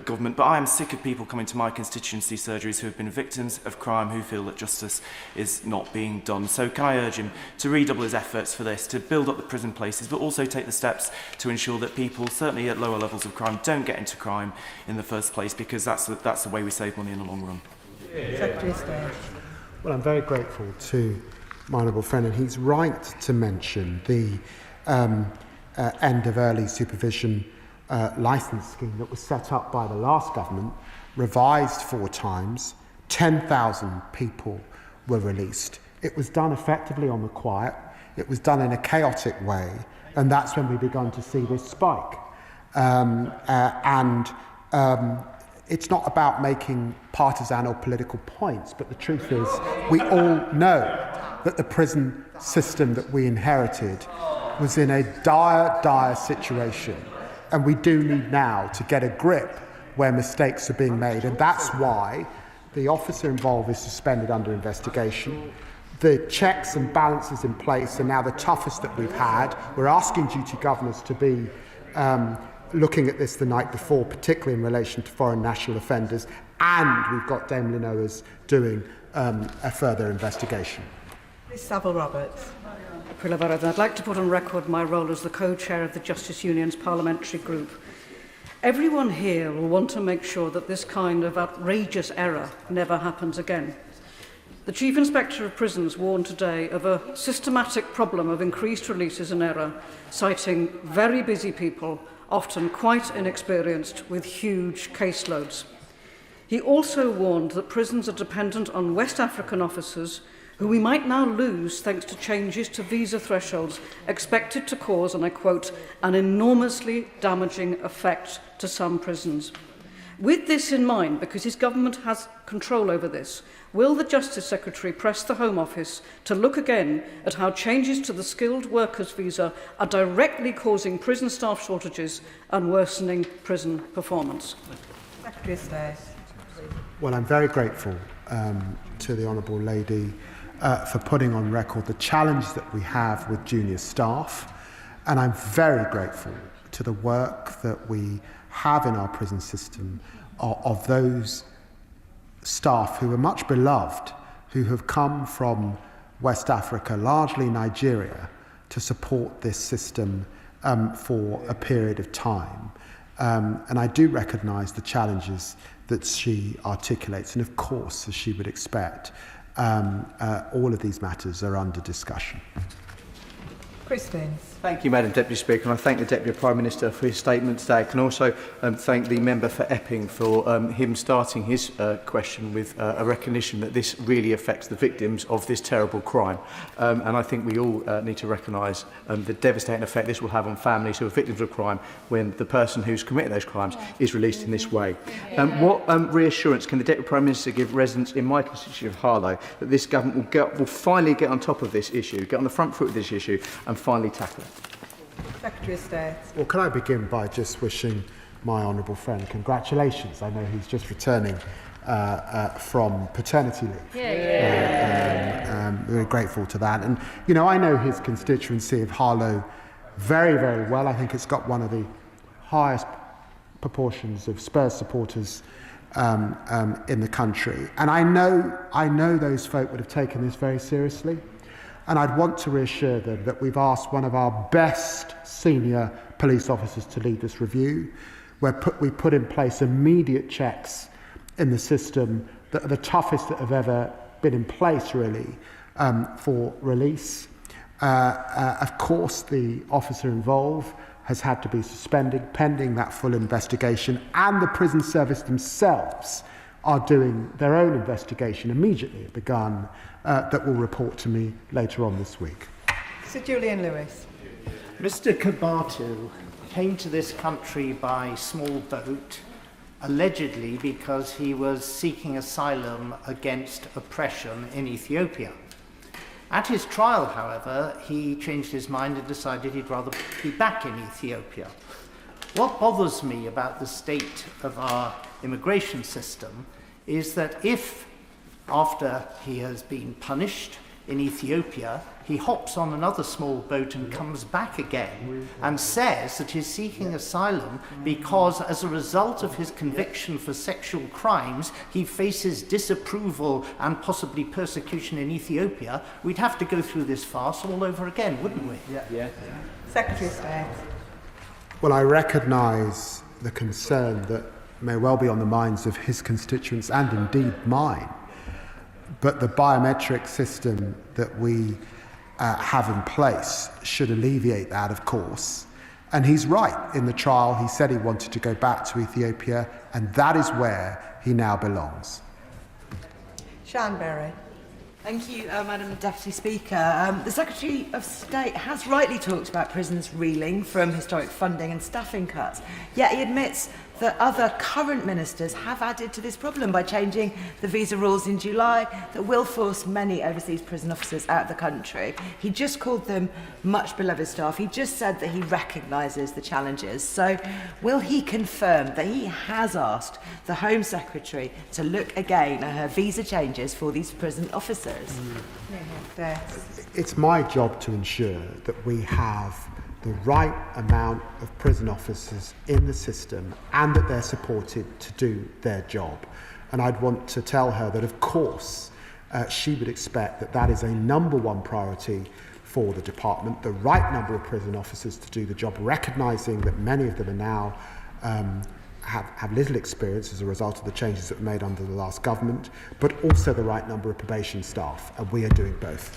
government. But I am sick of people coming to my constituency surgeries who have been victims of crime, who feel that justice is not being done. So can I urge him to redouble his efforts for this, to build up the prison places, but also take the steps to ensure that people, certainly at lower levels of crime, don't get into crime in the first place, because that's the way we save money in the long run. Secretary of State. Well, I'm very grateful to my honourable friend, and he's right to mention the end of early supervision licence scheme that was set up by the last government, revised 4 times, 10,000 people were released. It was done effectively on the quiet. It was done in a chaotic way, and that's when we began to see this spike. It's not about making partisan or political points, but the truth is we all know that the prison system that we inherited was in a dire situation, and we do need now to get a grip where mistakes are being made, and that's why the officer involved is suspended under investigation. The checks and balances in place are now the toughest that we've had. We're asking duty governors to be looking at this the night before, particularly in relation to foreign national offenders, and we've got Dame Lynn Owens doing a further investigation. Ms Saville Roberts. I'd like to put on record my role as the co-chair of the Justice Union's parliamentary group. Everyone here will want to make sure that this kind of outrageous error never happens again. The Chief Inspector of Prisons warned today of a systematic problem of increased releases and error, citing very busy people, often quite inexperienced, with huge caseloads. He also warned that prisons are dependent on West African officers who we might now lose thanks to changes to visa thresholds expected to cause, and I quote, an enormously damaging effect to some prisons. With this in mind, because his government has control over this, will the Justice Secretary press the Home Office to look again at how changes to the skilled workers visa are directly causing prison staff shortages and worsening prison performance? Secretary of State. Well, I'm very grateful to the Honourable Lady for putting on record the challenge that we have with junior staff, and I'm very grateful to the work that we have in our prison system of those staff who are much beloved, who have come from West Africa, largely Nigeria, to support this system for a period of time. And I do recognise the challenges that she articulates, and of course, as she would expect, all of these matters are under discussion. Christine. Thank you, Madam Deputy Speaker, and I thank the Deputy Prime Minister for his statement today. I can also thank the member for Epping for him starting his question with a recognition that this really affects the victims of this terrible crime. And I think we all need to recognise the devastating effect this will have on families who are victims of crime when the person who's committed those crimes is released in this way. What reassurance can the Deputy Prime Minister give residents in my constituency of Harlow that this government will finally get on top of this issue, get on the front foot of this issue and finally tackle it? Secretary of State. Well, can I begin by just wishing my honourable friend congratulations. I know he's just returning from paternity leave. We're grateful to that. And, you know, I know his constituency of Harlow very, very well. I think it's got one of the highest proportions of Spurs supporters in the country. And I know those folk would have taken this very seriously. And I'd want to reassure them that we've asked one of our best senior police officers to lead this review, where we put in place immediate checks in the system that are the toughest that have ever been in place, really, for release. Of course, the officer involved has had to be suspended pending that full investigation, and the prison service themselves are doing their own investigation immediately begun that will report to me later on this week. Sir Julian Lewis. Mr. Kebatu came to this country by small boat, allegedly because he was seeking asylum against oppression in Ethiopia. At his trial, however, he changed his mind and decided he'd rather be back in Ethiopia. What bothers me about the state of our immigration system is that if, after he has been punished in Ethiopia, he hops on another small boat and comes back again and says that he's seeking asylum because, as a result of his conviction for sexual crimes, he faces disapproval and possibly persecution in Ethiopia, we'd have to go through this farce all over again, wouldn't we? Yeah. Secretary of State. Well, I recognise the concern that may well be on the minds of his constituents and indeed mine. But the biometric system that we have in place should alleviate that, of course. And he's right. In the trial, he said he wanted to go back to Ethiopia, and that is where he now belongs. Shanberry. Thank you, Madam Deputy Speaker. The Secretary of State has rightly talked about prisons reeling from historic funding and staffing cuts, yet he admits that other current ministers have added to this problem by changing the visa rules in July that will force many overseas prison officers out of the country. He just called them much beloved staff. He just said that he recognises the challenges. So will he confirm that he has asked the Home Secretary to look again at her visa changes for these prison officers? It's my job to ensure that we have the right amount of prison officers in the system and that they're supported to do their job. And I'd want to tell her that, of course, she would expect that that is a #1 priority for the department, the right number of prison officers to do the job, recognising that many of them are now have little experience as a result of the changes that were made under the last government, but also the right number of probation staff, and we are doing both.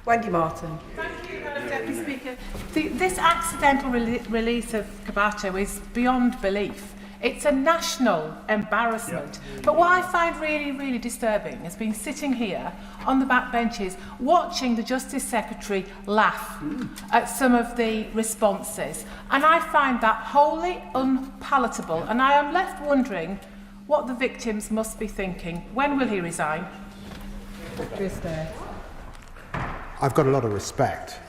Wendy Martin. Thank you, Madam Deputy Speaker. This accidental release of Kebatu is beyond belief. It's a national embarrassment. Yep. But what I find really, really disturbing is being sitting here on the back benches watching the Justice Secretary laugh at some of the responses. And I find that wholly unpalatable. And I am left wondering what the victims must be thinking. When will he resign? I've got a lot of respect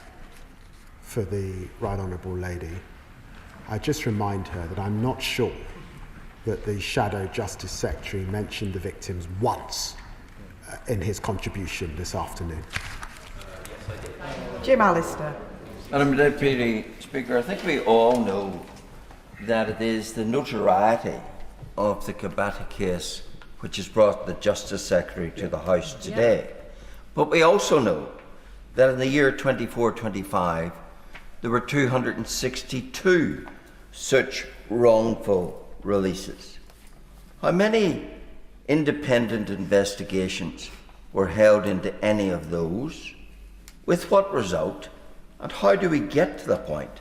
for the Right Honourable Lady. I just remind her that I'm not sure that the Shadow Justice Secretary mentioned the victims once in his contribution this afternoon. Jim Allister. Madam Deputy Speaker, I think we all know that it is the notoriety of the Kebatu case which has brought the Justice Secretary to the House today. But we also know that in the year 24-25 there were 262 such wrongful releases. How many independent investigations were held into any of those? With what result? And how do we get to the point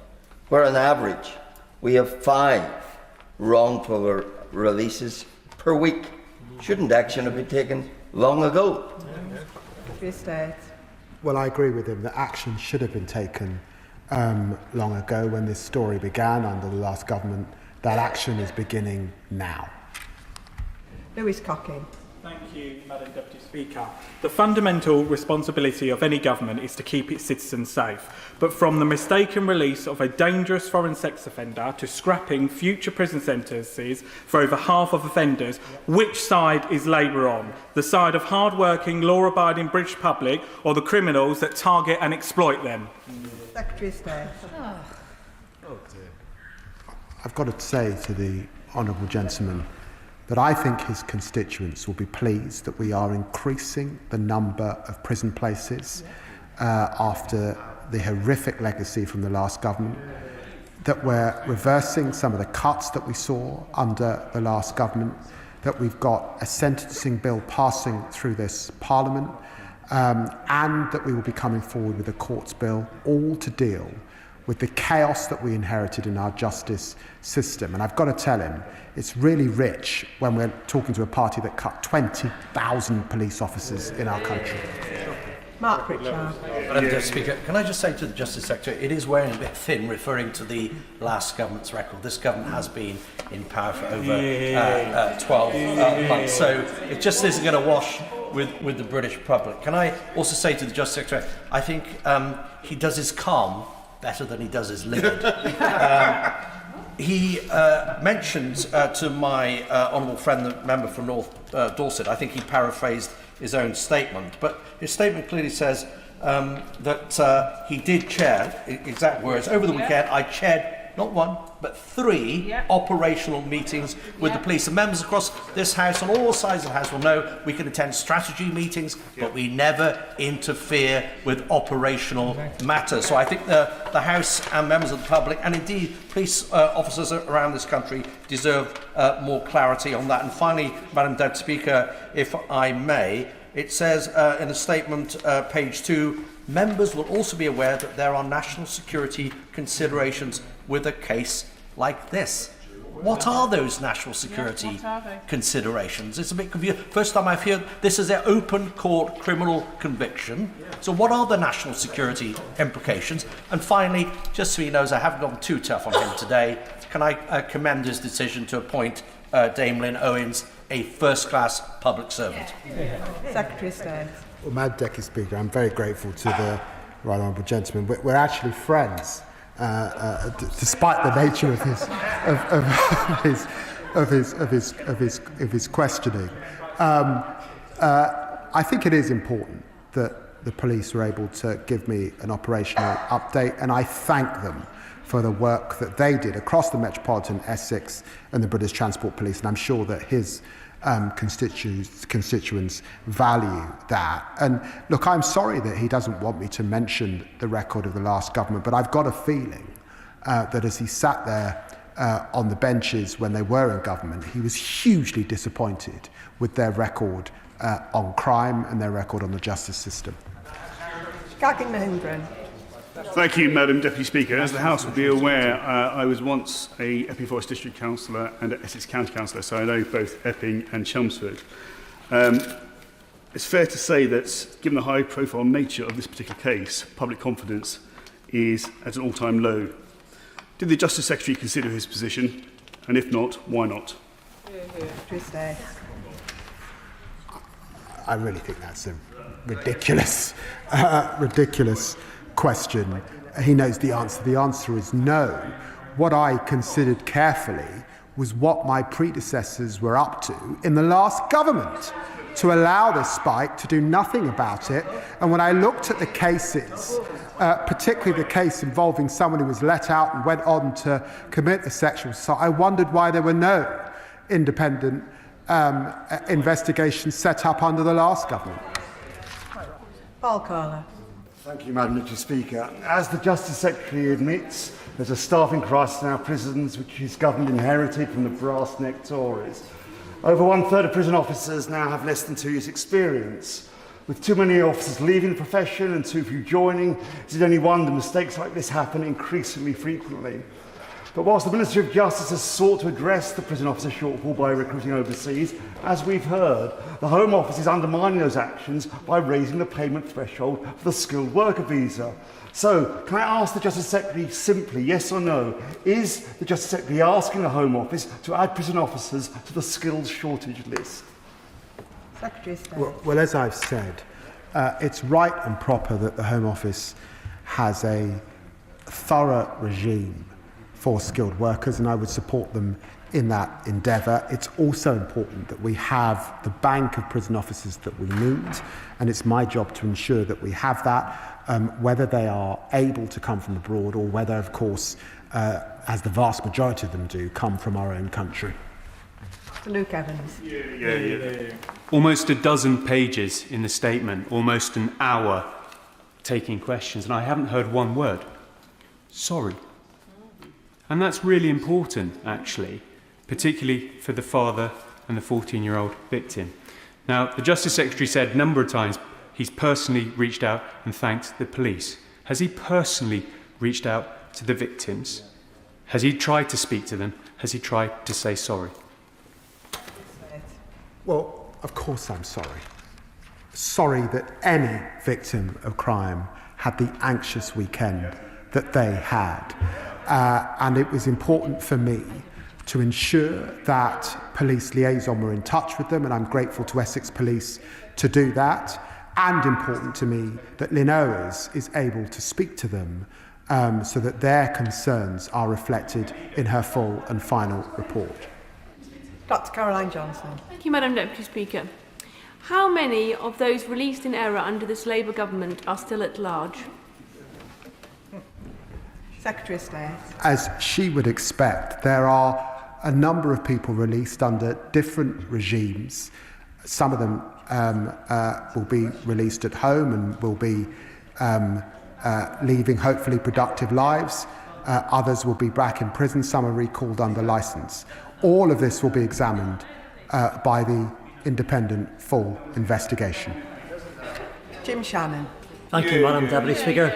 where on average we have 5 wrongful releases per week? Shouldn't action have been taken long ago? Well, I agree with him that action should have been taken long ago when this story began under the last government. That action is beginning now. Lewis Cocking. Thank you, Madam Deputy Speaker. The fundamental responsibility of any government is to keep its citizens safe. But from the mistaken release of a dangerous foreign sex offender to scrapping future prison sentences for over half of offenders, which side is Labour on? The side of hard-working, law-abiding British public or the criminals that target and exploit them? Secretary of State. I've got to say to the honourable gentleman that I think his constituents will be pleased that we are increasing the number of prison places after the horrific legacy from the last government, that we're reversing some of the cuts that we saw under the last government, that we've got a sentencing bill passing through this Parliament, and that we will be coming forward with a courts bill, all to deal with the chaos that we inherited in our justice system. And I've got to tell him, it's really rich when we're talking to a party that cut 20,000 police officers in our country. Mark Pritchard. Madam Deputy Speaker, can I just say to the Justice Secretary, it is wearing a bit thin referring to the last government's record. This government has been in power for over 12 months, so it just isn't going to wash with the British public. Can I also say to the Justice Secretary, I think he does his calm better than he does his livid. He mentioned to my honourable friend, the member from North Dorset, I think he paraphrased his own statement, but his statement clearly says that he did chair, exact words, over the weekend I chaired not 1 but 3 operational meetings with the police. And members across this House, on all sides of the House, will know we can attend strategy meetings, but we never interfere with operational matters. So I think the House and members of the public, and indeed police officers around this country, deserve more clarity on that. And finally, Madam Deputy Speaker, if I may, it says in the statement, page 2, members will also be aware that there are national security considerations with a case like this. What are those national security considerations? It's a bit confusing. First time I've heard this is an open court criminal conviction. So what are the national security implications? And finally, just so he knows, I haven't gone too tough on him today, can I commend his decision to appoint Dame Lynn Owens a first-class public servant? Secretary of State. Well, Madam Deputy Speaker, I'm very grateful to the right honourable gentleman. We're actually friends. Despite the nature of his questioning, I think it is important that the police were able to give me an operational update, and I thank them for the work that they did across the Metropolitan Essex and the British Transport Police, and I'm sure that his constituents value that. And look, I'm sorry that he doesn't want me to mention the record of the last government, but I've got a feeling that as he sat there on the benches when they were in government, he was hugely disappointed with their record on crime and their record on the justice system. Thank you, Madam Deputy Speaker. As the House will be aware, I was once a Epping Forest District Councillor and an Essex County Councillor, so I know both Epping and Chelmsford. It's fair to say that, given the high-profile nature of this particular case, public confidence is at an all-time low. Did the Justice Secretary consider his position? And if not, why not? I really think that's a ridiculous question. He knows the answer. The answer is no. What I considered carefully was what my predecessors were up to in the last government, to allow this spike, to do nothing about it. And when I looked at the cases, particularly the case involving someone who was let out and went on to commit a sexual assault, I wondered why there were no independent investigations set up under the last government. Paul Carler. Thank you, Madam Deputy Speaker. As the Justice Secretary admits, there's a staffing crisis in our prisons, which his government inherited from the brass-necked Tories. Over one-third of prison officers now have less than 2 years' experience. With too many officers leaving the profession and too few joining, is it any wonder mistakes like this happen increasingly frequently? But whilst the Ministry of Justice has sought to address the prison officer shortfall by recruiting overseas, as we've heard, the Home Office is undermining those actions by raising the payment threshold for the skilled worker visa. So, can I ask the Justice Secretary simply, yes or no, is the Justice Secretary asking the Home Office to add prison officers to the skills shortage list? Secretary of State. Well, as I've said, it's right and proper that the Home Office has a thorough regime for skilled workers, and I would support them in that endeavour. It's also important that we have the bank of prison officers that we need, and it's my job to ensure that we have that, whether they are able to come from abroad or whether, of course, as the vast majority of them do, come from our own country. Luke Evans. Almost a dozen pages in the statement, almost an hour taking questions, and I haven't heard one word. Sorry. And that's really important, actually, particularly for the father and the 14-year-old victim. Now, the Justice Secretary said a number of times he's personally reached out and thanked the police. Has he personally reached out to the victims? Has he tried to speak to them? Has he tried to say sorry? Well, of course I'm sorry. Sorry that any victim of crime had the anxious weekend that they had. And it was important for me to ensure that police liaison were in touch with them, and I'm grateful to Essex Police to do that, and important to me that Lynn Owens is able to speak to them so that their concerns are reflected in her full and final report. Dr. Caroline Johnson. Thank you, Madam Deputy Speaker. How many of those released in error under this Labour government are still at large? Secretary of State. As she would expect, there are a number of people released under different regimes. Some of them will be released at home and will be leaving hopefully productive lives. Others will be back in prison. Some are recalled under licence. All of this will be examined by the independent full investigation. Jim Shannon. Thank you, Madam Deputy Speaker.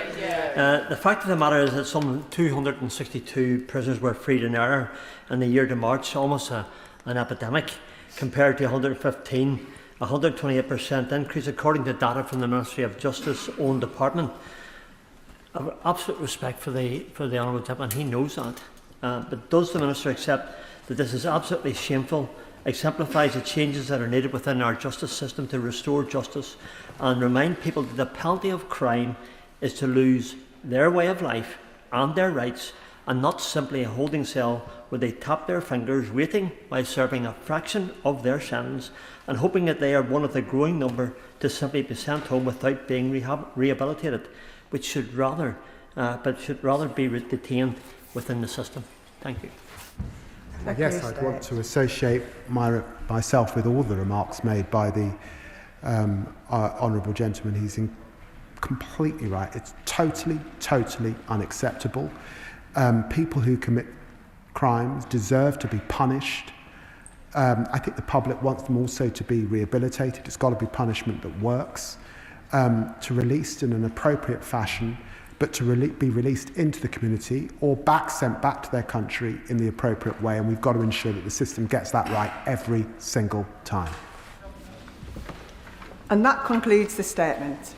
The fact of the matter is that some 262 prisoners were freed in error in the year to March, almost an epidemic, compared to 115, a 128% increase according to data from the Ministry of Justice's own department. I have absolute respect for the Honourable Gentleman, he knows that. But does the Minister accept that this is absolutely shameful, exemplifies the changes that are needed within our justice system to restore justice and remind people that the penalty of crime is to lose their way of life and their rights, and not simply a holding cell where they tap their fingers waiting while serving a fraction of their sentence and hoping that they are one of the growing number to simply be sent home without being rehabilitated, which should rather be detained within the system. Thank you. Yes, I'd want to associate myself with all the remarks made by the honourable gentleman. He's completely right. It's totally unacceptable. People who commit crimes deserve to be punished. I think the public wants them also to be rehabilitated. It's got to be punishment that works, to released in an appropriate fashion, but to be released into the community or sent back to their country in the appropriate way. And we've got to ensure that the system gets that right every single time. And that concludes the statement.